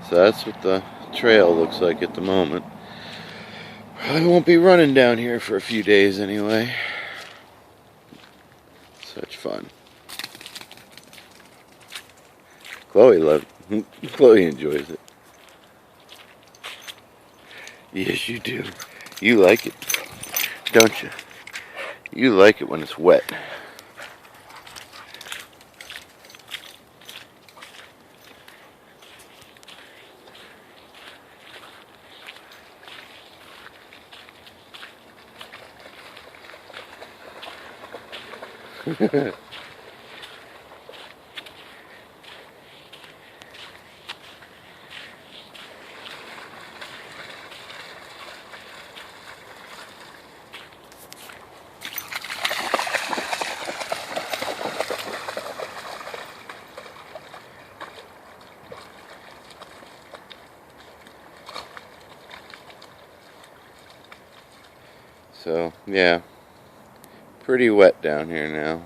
So that's what the trail looks like at the moment. I won't be running down here for a few days anyway. Such fun. Chloe loves it. Chloe enjoys it. Yes, you do. You like it, don't you? You like it when it's wet. So, yeah, pretty wet down here now.